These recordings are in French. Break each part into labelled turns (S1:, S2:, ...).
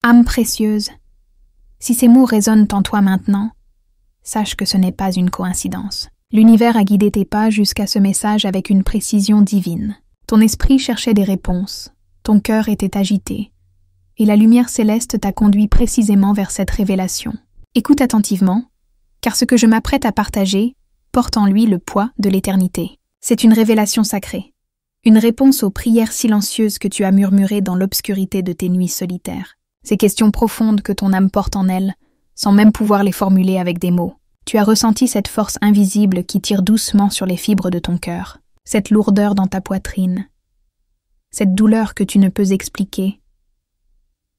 S1: Âme précieuse, si ces mots résonnent en toi maintenant, sache que ce n'est pas une coïncidence. L'univers a guidé tes pas jusqu'à ce message avec une précision divine. Ton esprit cherchait des réponses, ton cœur était agité, et la lumière céleste t'a conduit précisément vers cette révélation. Écoute attentivement, car ce que je m'apprête à partager porte en lui le poids de l'éternité. C'est une révélation sacrée, une réponse aux prières silencieuses que tu as murmurées dans l'obscurité de tes nuits solitaires. Ces questions profondes que ton âme porte en elle, sans même pouvoir les formuler avec des mots. Tu as ressenti cette force invisible qui tire doucement sur les fibres de ton cœur, cette lourdeur dans ta poitrine, cette douleur que tu ne peux expliquer,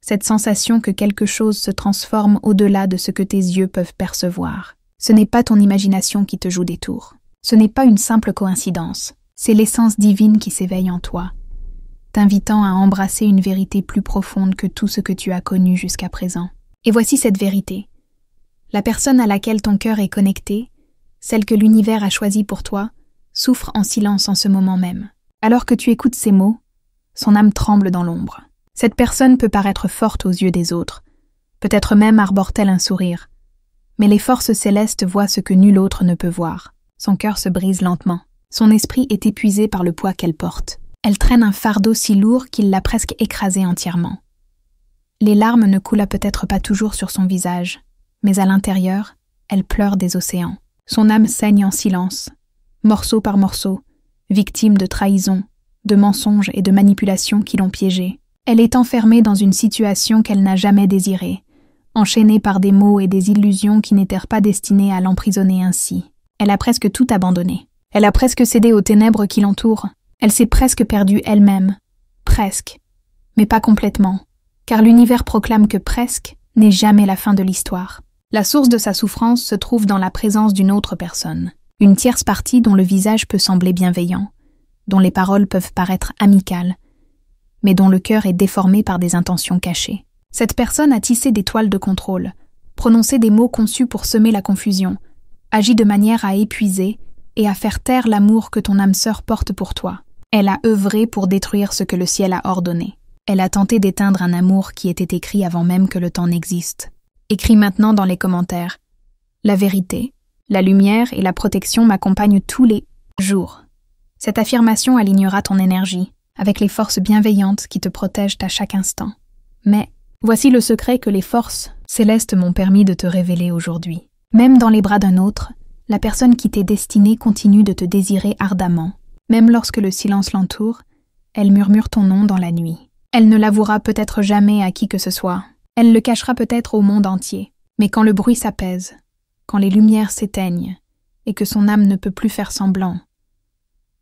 S1: cette sensation que quelque chose se transforme au-delà de ce que tes yeux peuvent percevoir. Ce n'est pas ton imagination qui te joue des tours. Ce n'est pas une simple coïncidence. C'est l'essence divine qui s'éveille en toi, t'invitant à embrasser une vérité plus profonde que tout ce que tu as connu jusqu'à présent. Et voici cette vérité. La personne à laquelle ton cœur est connecté, celle que l'univers a choisie pour toi, souffre en silence en ce moment même. Alors que tu écoutes ces mots, son âme tremble dans l'ombre. Cette personne peut paraître forte aux yeux des autres, peut-être même arbore-t-elle un sourire. Mais les forces célestes voient ce que nul autre ne peut voir. Son cœur se brise lentement. Son esprit est épuisé par le poids qu'elle porte. Elle traîne un fardeau si lourd qu'il l'a presque écrasé entièrement. Les larmes ne coulent peut-être pas toujours sur son visage, mais à l'intérieur, elle pleure des océans. Son âme saigne en silence, morceau par morceau, victime de trahison, de mensonges et de manipulations qui l'ont piégée. Elle est enfermée dans une situation qu'elle n'a jamais désirée, enchaînée par des mots et des illusions qui n'étaient pas destinées à l'emprisonner ainsi. Elle a presque tout abandonné. Elle a presque cédé aux ténèbres qui l'entourent. Elle s'est presque perdue elle-même. Presque. Mais pas complètement. Car l'univers proclame que presque n'est jamais la fin de l'histoire. La source de sa souffrance se trouve dans la présence d'une autre personne. Une tierce partie dont le visage peut sembler bienveillant, dont les paroles peuvent paraître amicales, mais dont le cœur est déformé par des intentions cachées. Cette personne a tissé des toiles de contrôle, prononcé des mots conçus pour semer la confusion, agi de manière à épuiser et à faire taire l'amour que ton âme sœur porte pour toi. Elle a œuvré pour détruire ce que le ciel a ordonné. Elle a tenté d'éteindre un amour qui était écrit avant même que le temps n'existe. Écris maintenant dans les commentaires. La vérité, la lumière et la protection m'accompagnent tous les jours. Cette affirmation alignera ton énergie avec les forces bienveillantes qui te protègent à chaque instant. Mais voici le secret que les forces célestes m'ont permis de te révéler aujourd'hui. Même dans les bras d'un autre, la personne qui t'est destinée continue de te désirer ardemment. Même lorsque le silence l'entoure, elle murmure ton nom dans la nuit. Elle ne l'avouera peut-être jamais à qui que ce soit. Elle le cachera peut-être au monde entier. Mais quand le bruit s'apaise, quand les lumières s'éteignent et que son âme ne peut plus faire semblant,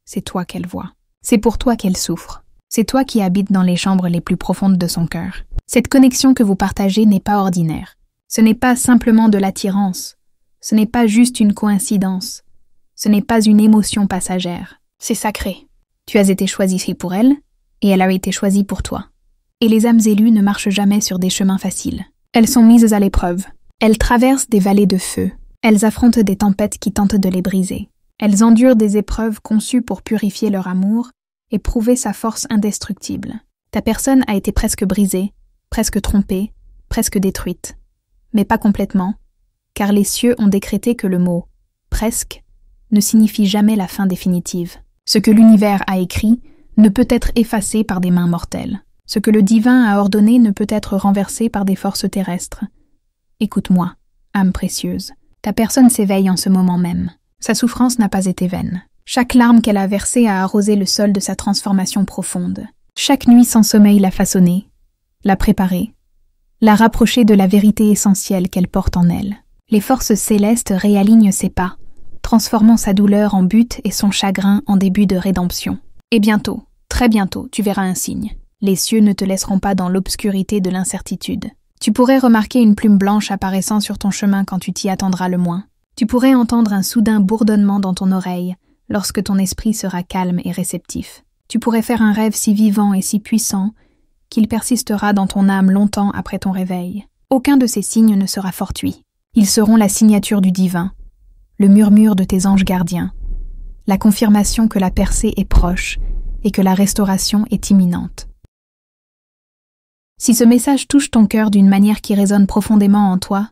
S1: c'est toi qu'elle voit. C'est pour toi qu'elle souffre. C'est toi qui habites dans les chambres les plus profondes de son cœur. Cette connexion que vous partagez n'est pas ordinaire. Ce n'est pas simplement de l'attirance. Ce n'est pas juste une coïncidence. Ce n'est pas une émotion passagère. C'est sacré. Tu as été choisi pour elle, et elle a été choisie pour toi. Et les âmes élues ne marchent jamais sur des chemins faciles. Elles sont mises à l'épreuve. Elles traversent des vallées de feu. Elles affrontent des tempêtes qui tentent de les briser. Elles endurent des épreuves conçues pour purifier leur amour et prouver sa force indestructible. Ta personne a été presque brisée, presque trompée, presque détruite. Mais pas complètement, car les cieux ont décrété que le mot « presque » ne signifie jamais la fin définitive. Ce que l'univers a écrit ne peut être effacé par des mains mortelles. Ce que le divin a ordonné ne peut être renversé par des forces terrestres. Écoute-moi, âme précieuse. Ta personne s'éveille en ce moment même. Sa souffrance n'a pas été vaine. Chaque larme qu'elle a versée a arrosé le sol de sa transformation profonde. Chaque nuit sans sommeil l'a façonnée, l'a préparée, l'a rapprochée de la vérité essentielle qu'elle porte en elle. Les forces célestes réalignent ses pas, transformant sa douleur en but et son chagrin en début de rédemption. Et bientôt, très bientôt, tu verras un signe. Les cieux ne te laisseront pas dans l'obscurité de l'incertitude. Tu pourrais remarquer une plume blanche apparaissant sur ton chemin quand tu t'y attendras le moins. Tu pourrais entendre un soudain bourdonnement dans ton oreille lorsque ton esprit sera calme et réceptif. Tu pourrais faire un rêve si vivant et si puissant qu'il persistera dans ton âme longtemps après ton réveil. Aucun de ces signes ne sera fortuit. Ils seront la signature du divin, le murmure de tes anges gardiens, la confirmation que la percée est proche et que la restauration est imminente. Si ce message touche ton cœur d'une manière qui résonne profondément en toi,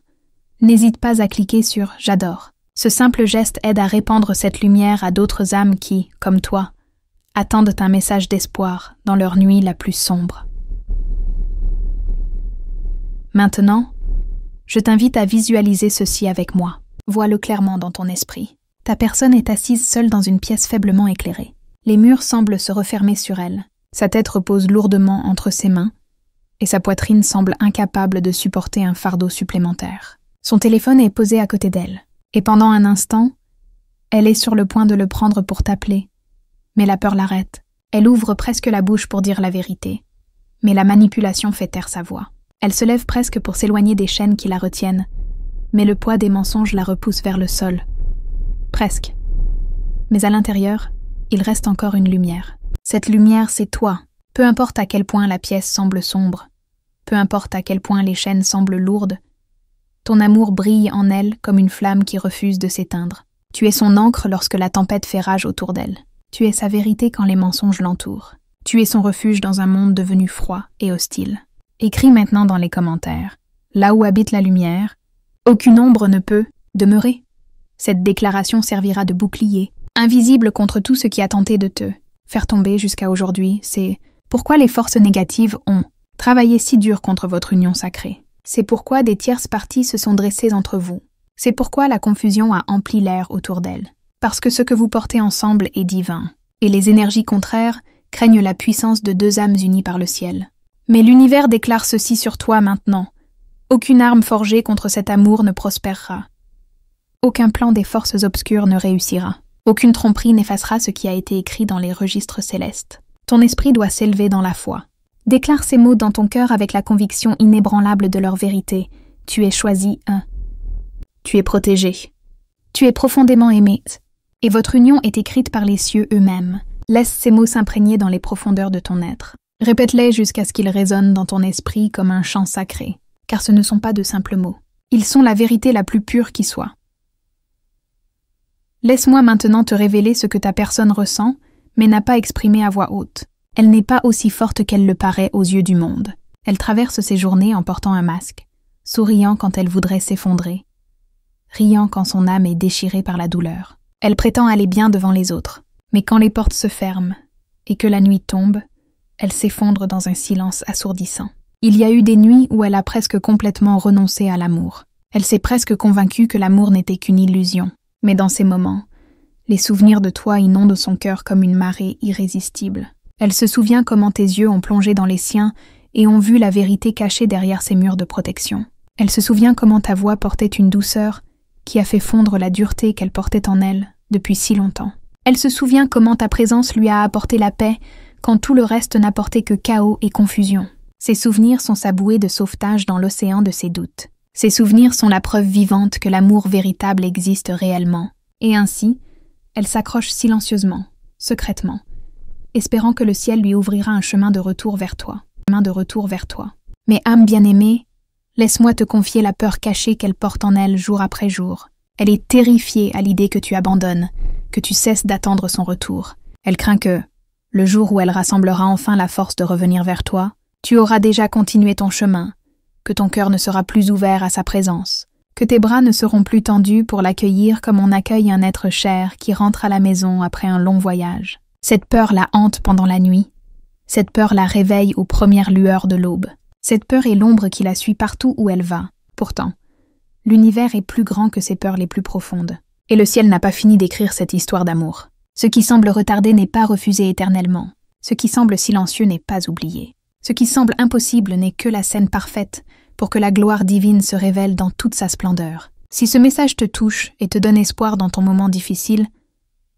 S1: n'hésite pas à cliquer sur « J'adore ». Ce simple geste aide à répandre cette lumière à d'autres âmes qui, comme toi, attendent un message d'espoir dans leur nuit la plus sombre. Maintenant, je t'invite à visualiser ceci avec moi. Vois-le clairement dans ton esprit. Ta personne est assise seule dans une pièce faiblement éclairée. Les murs semblent se refermer sur elle. Sa tête repose lourdement entre ses mains et sa poitrine semble incapable de supporter un fardeau supplémentaire. Son téléphone est posé à côté d'elle. Et pendant un instant, elle est sur le point de le prendre pour t'appeler. Mais la peur l'arrête. Elle ouvre presque la bouche pour dire la vérité. Mais la manipulation fait taire sa voix. Elle se lève presque pour s'éloigner des chaînes qui la retiennent. Mais le poids des mensonges la repousse vers le sol. Presque. Mais à l'intérieur, il reste encore une lumière. Cette lumière, c'est toi. Peu importe à quel point la pièce semble sombre. Peu importe à quel point les chaînes semblent lourdes. Ton amour brille en elle comme une flamme qui refuse de s'éteindre. Tu es son ancre lorsque la tempête fait rage autour d'elle. Tu es sa vérité quand les mensonges l'entourent. Tu es son refuge dans un monde devenu froid et hostile. Écris maintenant dans les commentaires. Là où habite la lumière, aucune ombre ne peut demeurer. Cette déclaration servira de bouclier, invisible contre tout ce qui a tenté de te faire tomber jusqu'à aujourd'hui. C'est pourquoi les forces négatives ont travaillé si dur contre votre union sacrée. C'est pourquoi des tierces parties se sont dressées entre vous. C'est pourquoi la confusion a empli l'air autour d'elle. Parce que ce que vous portez ensemble est divin, et les énergies contraires craignent la puissance de deux âmes unies par le ciel. Mais l'univers déclare ceci sur toi maintenant. Aucune arme forgée contre cet amour ne prospérera. Aucun plan des forces obscures ne réussira. Aucune tromperie n'effacera ce qui a été écrit dans les registres célestes. Ton esprit doit s'élever dans la foi. Déclare ces mots dans ton cœur avec la conviction inébranlable de leur vérité. Tu es choisi, Tu es protégé. Tu es profondément aimé. Et votre union est écrite par les cieux eux-mêmes. Laisse ces mots s'imprégner dans les profondeurs de ton être. Répète-les jusqu'à ce qu'ils résonnent dans ton esprit comme un chant sacré, car ce ne sont pas de simples mots. Ils sont la vérité la plus pure qui soit. Laisse-moi maintenant te révéler ce que ta personne ressent, mais n'a pas exprimé à voix haute. Elle n'est pas aussi forte qu'elle le paraît aux yeux du monde. Elle traverse ses journées en portant un masque, souriant quand elle voudrait s'effondrer, riant quand son âme est déchirée par la douleur. Elle prétend aller bien devant les autres, mais quand les portes se ferment et que la nuit tombe, elle s'effondre dans un silence assourdissant. Il y a eu des nuits où elle a presque complètement renoncé à l'amour. Elle s'est presque convaincue que l'amour n'était qu'une illusion. Mais dans ces moments, les souvenirs de toi inondent son cœur comme une marée irrésistible. Elle se souvient comment tes yeux ont plongé dans les siens et ont vu la vérité cachée derrière ces murs de protection. Elle se souvient comment ta voix portait une douceur qui a fait fondre la dureté qu'elle portait en elle depuis si longtemps. Elle se souvient comment ta présence lui a apporté la paix quand tout le reste n'apportait que chaos et confusion. Ces souvenirs sont sa bouée de sauvetage dans l'océan de ses doutes. Ces souvenirs sont la preuve vivante que l'amour véritable existe réellement. Et ainsi, elle s'accroche silencieusement, secrètement, espérant que le ciel lui ouvrira un chemin de retour vers toi. Mais âme bien-aimée, laisse-moi te confier la peur cachée qu'elle porte en elle jour après jour. Elle est terrifiée à l'idée que tu abandonnes, que tu cesses d'attendre son retour. Elle craint que, le jour où elle rassemblera enfin la force de revenir vers toi, tu auras déjà continué ton chemin, que ton cœur ne sera plus ouvert à sa présence, que tes bras ne seront plus tendus pour l'accueillir comme on accueille un être cher qui rentre à la maison après un long voyage. Cette peur la hante pendant la nuit. Cette peur la réveille aux premières lueurs de l'aube. Cette peur est l'ombre qui la suit partout où elle va. Pourtant, l'univers est plus grand que ses peurs les plus profondes. Et le ciel n'a pas fini d'écrire cette histoire d'amour. Ce qui semble retardé n'est pas refusé éternellement. Ce qui semble silencieux n'est pas oublié. Ce qui semble impossible n'est que la scène parfaite pour que la gloire divine se révèle dans toute sa splendeur. Si ce message te touche et te donne espoir dans ton moment difficile,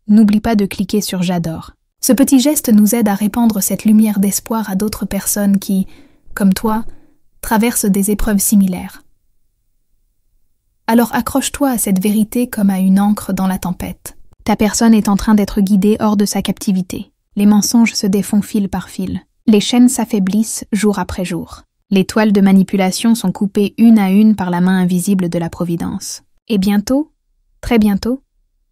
S1: n'oublie pas de cliquer sur « J'adore ». Ce petit geste nous aide à répandre cette lumière d'espoir à d'autres personnes qui, comme toi, traversent des épreuves similaires. Alors accroche-toi à cette vérité comme à une ancre dans la tempête. Ta personne est en train d'être guidée hors de sa captivité. Les mensonges se défont fil par fil. Les chaînes s'affaiblissent jour après jour. Les toiles de manipulation sont coupées une à une par la main invisible de la Providence. Et bientôt, très bientôt,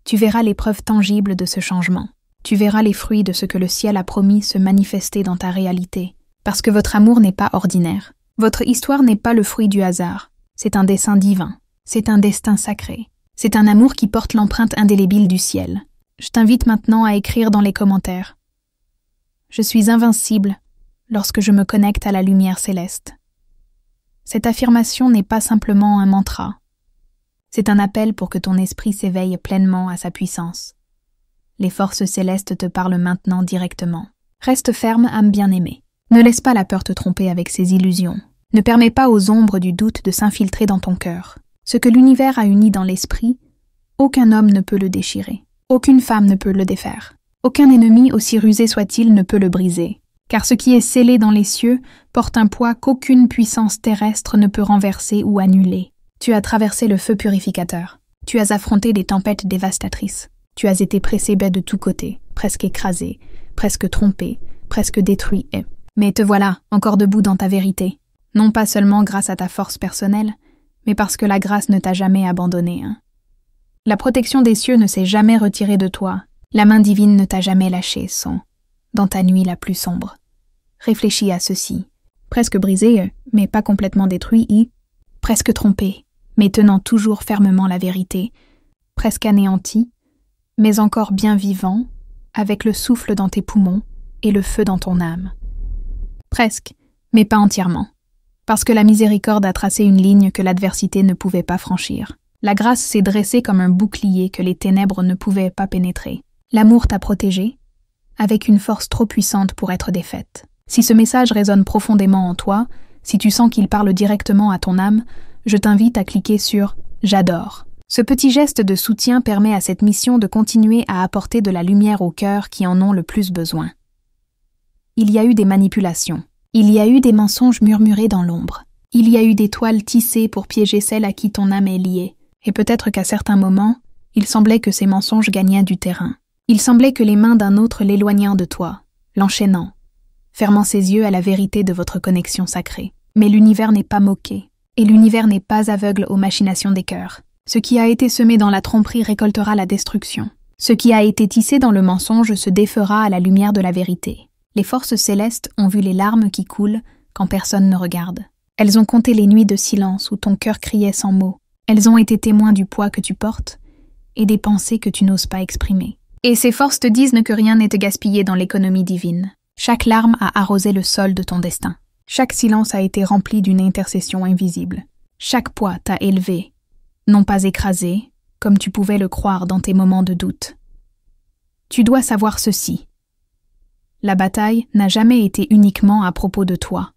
S1: tu verras les preuves tangibles de ce changement. Tu verras les fruits de ce que le ciel a promis se manifester dans ta réalité. Parce que votre amour n'est pas ordinaire. Votre histoire n'est pas le fruit du hasard. C'est un dessein divin. C'est un destin sacré. C'est un amour qui porte l'empreinte indélébile du ciel. Je t'invite maintenant à écrire dans les commentaires. Je suis invincible lorsque je me connecte à la lumière céleste. Cette affirmation n'est pas simplement un mantra. C'est un appel pour que ton esprit s'éveille pleinement à sa puissance. Les forces célestes te parlent maintenant directement. Reste ferme, âme bien-aimée. Ne laisse pas la peur te tromper avec ses illusions. Ne permets pas aux ombres du doute de s'infiltrer dans ton cœur. Ce que l'univers a uni dans l'esprit, aucun homme ne peut le déchirer. Aucune femme ne peut le défaire. Aucun ennemi, aussi rusé soit-il, ne peut le briser. Car ce qui est scellé dans les cieux porte un poids qu'aucune puissance terrestre ne peut renverser ou annuler. Tu as traversé le feu purificateur. Tu as affronté des tempêtes dévastatrices. Tu as été précédé de tous côtés, presque écrasé, presque trompé, presque détruit mais te voilà, encore debout dans ta vérité. Non pas seulement grâce à ta force personnelle, mais parce que la grâce ne t'a jamais abandonné. La protection des cieux ne s'est jamais retirée de toi. La main divine ne t'a jamais lâché, dans ta nuit la plus sombre. Réfléchis à ceci. Presque brisé, mais pas complètement détruit, presque trompé, mais tenant toujours fermement la vérité. Presque anéanti, mais encore bien vivant, avec le souffle dans tes poumons et le feu dans ton âme. Presque, mais pas entièrement. Parce que la miséricorde a tracé une ligne que l'adversité ne pouvait pas franchir. La grâce s'est dressée comme un bouclier que les ténèbres ne pouvaient pas pénétrer. L'amour t'a protégé, avec une force trop puissante pour être défaite. Si ce message résonne profondément en toi, si tu sens qu'il parle directement à ton âme, je t'invite à cliquer sur « J'adore ». Ce petit geste de soutien permet à cette mission de continuer à apporter de la lumière aux cœurs qui en ont le plus besoin. Il y a eu des manipulations. Il y a eu des mensonges murmurés dans l'ombre. Il y a eu des toiles tissées pour piéger celle à qui ton âme est liée. Et peut-être qu'à certains moments, il semblait que ces mensonges gagnaient du terrain. Il semblait que les mains d'un autre l'éloignant de toi, l'enchaînant, fermant ses yeux à la vérité de votre connexion sacrée. Mais l'univers n'est pas moqué, et l'univers n'est pas aveugle aux machinations des cœurs. Ce qui a été semé dans la tromperie récoltera la destruction. Ce qui a été tissé dans le mensonge se défera à la lumière de la vérité. Les forces célestes ont vu les larmes qui coulent quand personne ne regarde. Elles ont compté les nuits de silence où ton cœur criait sans mots. Elles ont été témoins du poids que tu portes et des pensées que tu n'oses pas exprimer. Et ces forces te disent que rien n'est gaspillé dans l'économie divine. Chaque larme a arrosé le sol de ton destin. Chaque silence a été rempli d'une intercession invisible. Chaque poids t'a élevé, non pas écrasé, comme tu pouvais le croire dans tes moments de doute. Tu dois savoir ceci. La bataille n'a jamais été uniquement à propos de toi.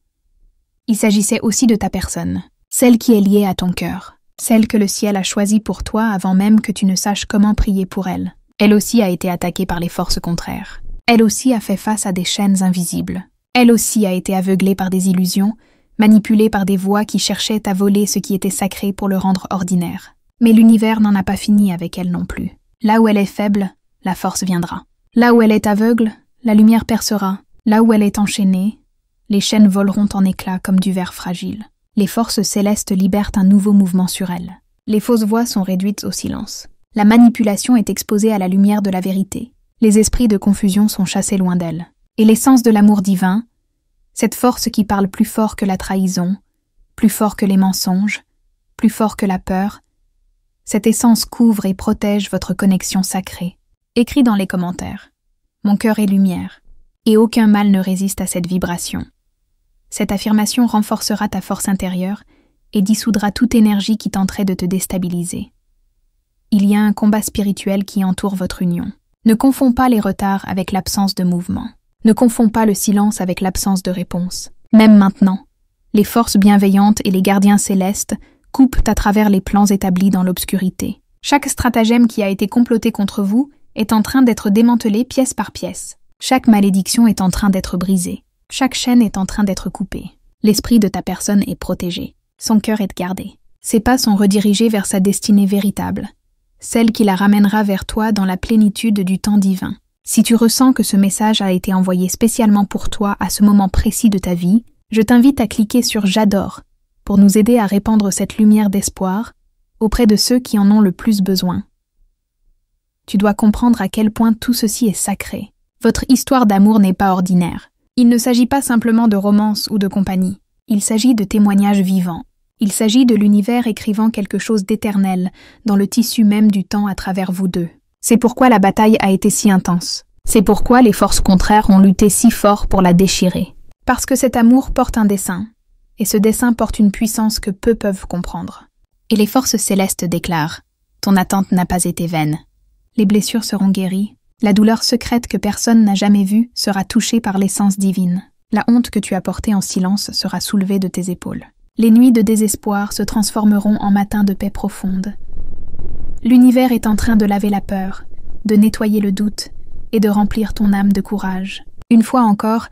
S1: Il s'agissait aussi de ta personne, celle qui est liée à ton cœur, celle que le ciel a choisie pour toi avant même que tu ne saches comment prier pour elle. Elle aussi a été attaquée par les forces contraires. Elle aussi a fait face à des chaînes invisibles. Elle aussi a été aveuglée par des illusions, manipulée par des voix qui cherchaient à voler ce qui était sacré pour le rendre ordinaire. Mais l'univers n'en a pas fini avec elle non plus. Là où elle est faible, la force viendra. Là où elle est aveugle, la lumière percera. Là où elle est enchaînée, les chaînes voleront en éclats comme du verre fragile. Les forces célestes libèrent un nouveau mouvement sur elle. Les fausses voix sont réduites au silence. La manipulation est exposée à la lumière de la vérité. Les esprits de confusion sont chassés loin d'elle. Et l'essence de l'amour divin, cette force qui parle plus fort que la trahison, plus fort que les mensonges, plus fort que la peur, cette essence couvre et protège votre connexion sacrée. Écris dans les commentaires. Mon cœur est lumière, et aucun mal ne résiste à cette vibration. Cette affirmation renforcera ta force intérieure et dissoudra toute énergie qui tenterait de te déstabiliser. Il y a un combat spirituel qui entoure votre union. Ne confonds pas les retards avec l'absence de mouvement. Ne confonds pas le silence avec l'absence de réponse. Même maintenant, les forces bienveillantes et les gardiens célestes coupent à travers les plans établis dans l'obscurité. Chaque stratagème qui a été comploté contre vous est en train d'être démantelé pièce par pièce. Chaque malédiction est en train d'être brisée. Chaque chaîne est en train d'être coupée. L'esprit de ta personne est protégé. Son cœur est gardé. Ses pas sont redirigés vers sa destinée véritable, celle qui la ramènera vers toi dans la plénitude du temps divin. Si tu ressens que ce message a été envoyé spécialement pour toi à ce moment précis de ta vie, je t'invite à cliquer sur « J'adore » pour nous aider à répandre cette lumière d'espoir auprès de ceux qui en ont le plus besoin. Tu dois comprendre à quel point tout ceci est sacré. Votre histoire d'amour n'est pas ordinaire. Il ne s'agit pas simplement de romance ou de compagnie. Il s'agit de témoignages vivants. Il s'agit de l'univers écrivant quelque chose d'éternel dans le tissu même du temps à travers vous deux. C'est pourquoi la bataille a été si intense. C'est pourquoi les forces contraires ont lutté si fort pour la déchirer. Parce que cet amour porte un dessein, et ce dessein porte une puissance que peu peuvent comprendre. Et les forces célestes déclarent « Ton attente n'a pas été vaine. Les blessures seront guéries, la douleur secrète que personne n'a jamais vue sera touchée par l'essence divine. La honte que tu as portée en silence sera soulevée de tes épaules. Les nuits de désespoir se transformeront en matins de paix profonde. L'univers est en train de laver la peur, de nettoyer le doute et de remplir ton âme de courage. Une fois encore,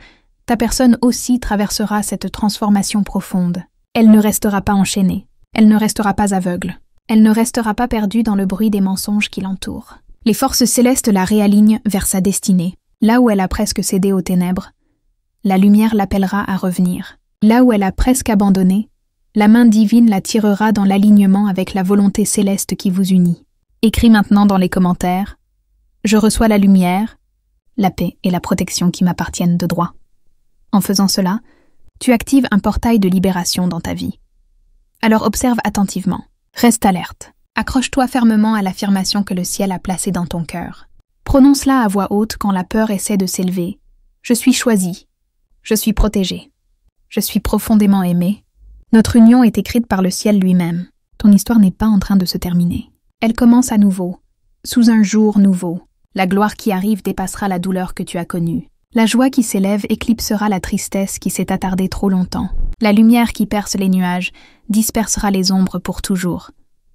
S1: ta personne aussi traversera cette transformation profonde. Elle ne restera pas enchaînée, elle ne restera pas aveugle, elle ne restera pas perdue dans le bruit des mensonges qui l'entourent. Les forces célestes la réalignent vers sa destinée. Là où elle a presque cédé aux ténèbres, la lumière l'appellera à revenir. Là où elle a presque abandonné, la main divine la tirera dans l'alignement avec la volonté céleste qui vous unit. Écris maintenant dans les commentaires « Je reçois la lumière, la paix et la protection qui m'appartiennent de droit ». En faisant cela, tu actives un portail de libération dans ta vie. Alors observe attentivement, reste alerte, accroche-toi fermement à l'affirmation que le ciel a placée dans ton cœur. Prononce-la à voix haute quand la peur essaie de s'élever. Je suis choisi, je suis protégé, je suis profondément aimé. Notre union est écrite par le ciel lui-même. Ton histoire n'est pas en train de se terminer. Elle commence à nouveau, sous un jour nouveau. La gloire qui arrive dépassera la douleur que tu as connue. La joie qui s'élève éclipsera la tristesse qui s'est attardée trop longtemps. La lumière qui perce les nuages dispersera les ombres pour toujours.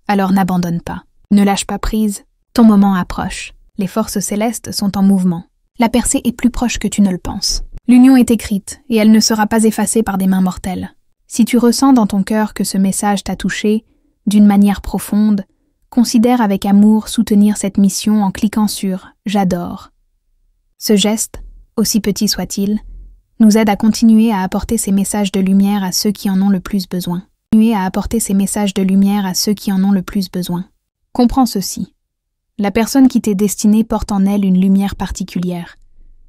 S1: Alors n'abandonne pas. Ne lâche pas prise. Ton moment approche. Les forces célestes sont en mouvement. La percée est plus proche que tu ne le penses. L'union est écrite et elle ne sera pas effacée par des mains mortelles. Si tu ressens dans ton cœur que ce message t'a touché, d'une manière profonde, considère avec amour soutenir cette mission en cliquant sur « J'adore ». Ce geste, aussi petit soit-il, nous aide à continuer à apporter ces messages de lumière à ceux qui en ont le plus besoin. Comprends ceci. La personne qui t'est destinée porte en elle une lumière particulière.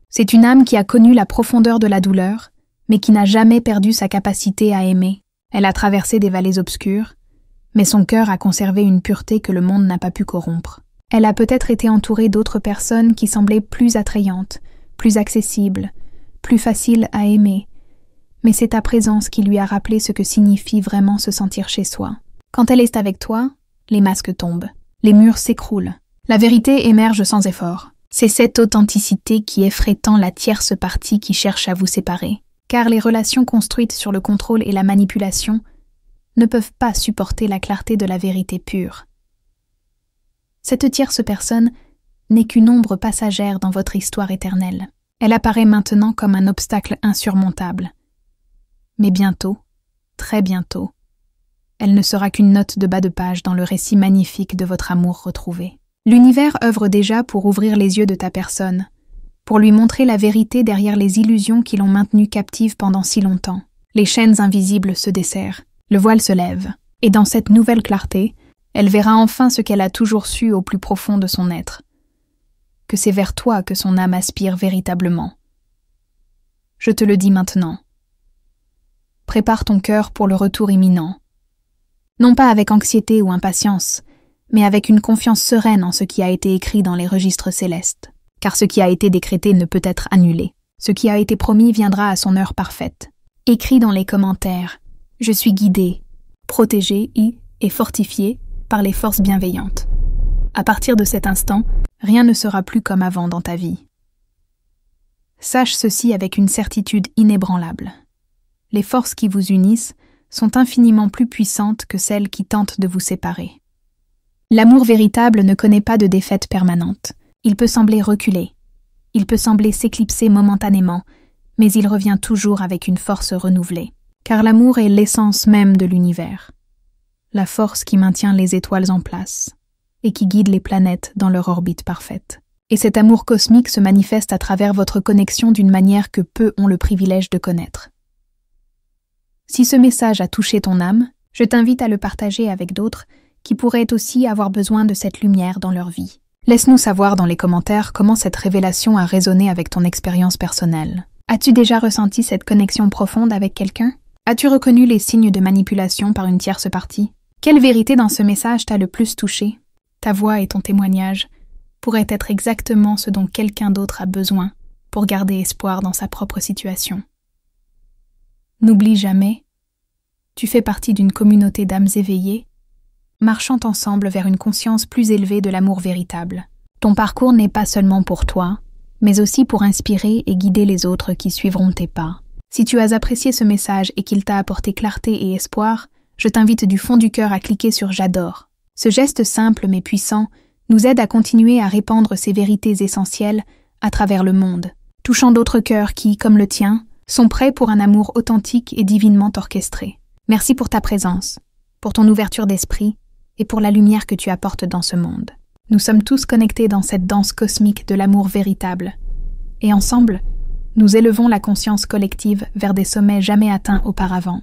S1: C'est une âme qui a connu la profondeur de la douleur, mais qui n'a jamais perdu sa capacité à aimer. Elle a traversé des vallées obscures, mais son cœur a conservé une pureté que le monde n'a pas pu corrompre. Elle a peut-être été entourée d'autres personnes qui semblaient plus attrayantes, plus accessibles, plus faciles à aimer, mais c'est ta présence qui lui a rappelé ce que signifie vraiment se sentir chez soi. Quand elle est avec toi, les masques tombent, les murs s'écroulent, la vérité émerge sans effort. C'est cette authenticité qui effraie tant la tierce partie qui cherche à vous séparer. Car les relations construites sur le contrôle et la manipulation ne peuvent pas supporter la clarté de la vérité pure. Cette tierce personne n'est qu'une ombre passagère dans votre histoire éternelle. Elle apparaît maintenant comme un obstacle insurmontable. Mais bientôt, très bientôt, elle ne sera qu'une note de bas de page dans le récit magnifique de votre amour retrouvé. L'univers œuvre déjà pour ouvrir les yeux de ta personne, pour lui montrer la vérité derrière les illusions qui l'ont maintenue captive pendant si longtemps. Les chaînes invisibles se desserrent, le voile se lève, et dans cette nouvelle clarté, elle verra enfin ce qu'elle a toujours su au plus profond de son être, que c'est vers toi que son âme aspire véritablement. Je te le dis maintenant. Prépare ton cœur pour le retour imminent. Non pas avec anxiété ou impatience, mais avec une confiance sereine en ce qui a été écrit dans les registres célestes. Car ce qui a été décrété ne peut être annulé. Ce qui a été promis viendra à son heure parfaite. Écris dans les commentaires « Je suis guidé, protégé et fortifié par les forces bienveillantes ». À partir de cet instant, rien ne sera plus comme avant dans ta vie. Sache ceci avec une certitude inébranlable. Les forces qui vous unissent sont infiniment plus puissantes que celles qui tentent de vous séparer. L'amour véritable ne connaît pas de défaite permanente. Il peut sembler reculer, il peut sembler s'éclipser momentanément, mais il revient toujours avec une force renouvelée. Car l'amour est l'essence même de l'univers, la force qui maintient les étoiles en place et qui guide les planètes dans leur orbite parfaite. Et cet amour cosmique se manifeste à travers votre connexion d'une manière que peu ont le privilège de connaître. Si ce message a touché ton âme, je t'invite à le partager avec d'autres qui pourraient aussi avoir besoin de cette lumière dans leur vie. Laisse-nous savoir dans les commentaires comment cette révélation a résonné avec ton expérience personnelle. As-tu déjà ressenti cette connexion profonde avec quelqu'un? As-tu reconnu les signes de manipulation par une tierce partie? Quelle vérité dans ce message t'a le plus touché? Ta voix et ton témoignage pourraient être exactement ce dont quelqu'un d'autre a besoin pour garder espoir dans sa propre situation. N'oublie jamais, tu fais partie d'une communauté d'âmes éveillées, marchant ensemble vers une conscience plus élevée de l'amour véritable. Ton parcours n'est pas seulement pour toi, mais aussi pour inspirer et guider les autres qui suivront tes pas. Si tu as apprécié ce message et qu'il t'a apporté clarté et espoir, je t'invite du fond du cœur à cliquer sur « J'adore ». Ce geste simple mais puissant nous aide à continuer à répandre ces vérités essentielles à travers le monde, touchant d'autres cœurs qui, comme le tien, sont prêts pour un amour authentique et divinement orchestré. Merci pour ta présence, pour ton ouverture d'esprit et pour la lumière que tu apportes dans ce monde. Nous sommes tous connectés dans cette danse cosmique de l'amour véritable. Et ensemble, nous élevons la conscience collective vers des sommets jamais atteints auparavant.